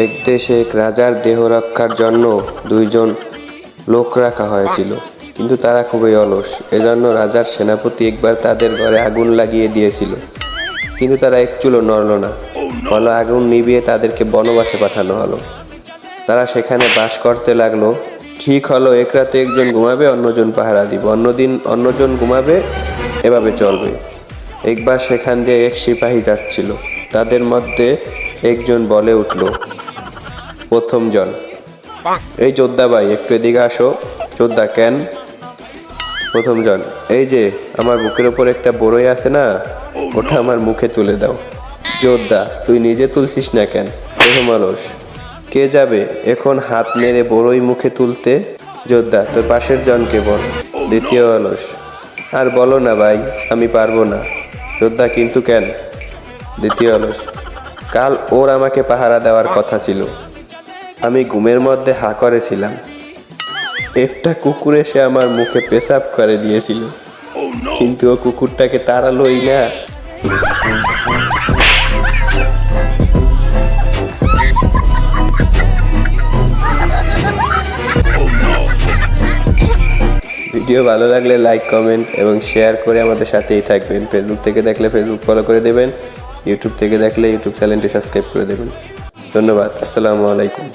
এক দেশে এক রাজার দেহ রক্ষার জন্য 2জন লোক রাখা হয়েছিল, কিন্তু তারা খুবই অলস। এজন্য রাজার সেনাপতি একবার তাদের ঘরে আগুন লাগিয়ে দিয়েছিল, কিন্তু তারা এক চুলও নড়ল না। ফলে আগুন নিভিয়ে তাদেরকে বনবাসে পাঠানো হলো। তারা সেখানে বাস করতে লাগলো। ঠিক হলো, এক রাতে একজন ঘুমাবে, অন্যজন পাহারা দিব, অন্যদিন অন্যজন ঘুমাবে, এভাবে চলবে। একবার সেখান দিয়ে এক সিপাহী যাচ্ছিল। তাদের মধ্যে একজন বলে উঠল, প্রথম জন, এই যোদ্ধা ভাই, একটু এদিকে আসো। যোদ্ধা, কেন? প্রথম জন, এই যে আমার বুকের ওপর একটা বড়ই আছে না, ওটা আমার মুখে তুলে দাও। যোদ্ধা, তুই নিজে তুলছিস না কেন? প্রথম অলস, কে যাবে এখন হাত নেড়ে বড়ই মুখে তুলতে? যোদ্ধা, তোর পাশের জনকে বল। দ্বিতীয় অলস, আর বলো না ভাই, আমি পারবো না। যোদ্ধা, কিন্তু কেন? দ্বিতীয় অলস, কাল ওর আমাকে পাহারা দেওয়ার কথা ছিল, আমি ঘুমের মধ্যে হা করেছিলাম, একটা কুকুর এসে আমার মুখে পেশাব করে দিয়েছিল, কিন্তু ও কুকুরটাকে তাড়ালোই না। ভিডিও ভালো লাগলে লাইক, কমেন্ট এবং শেয়ার করে আমাদের সাথেই থাকবেন। ফেসবুক থেকে দেখলে ফেসবুক ফলো করে দেবেন, ইউটিউব থেকে দেখলে ইউটিউব চ্যানেলটি সাবস্ক্রাইব করে দেবেন। ধন্যবাদ। আসসালামু আলাইকুম।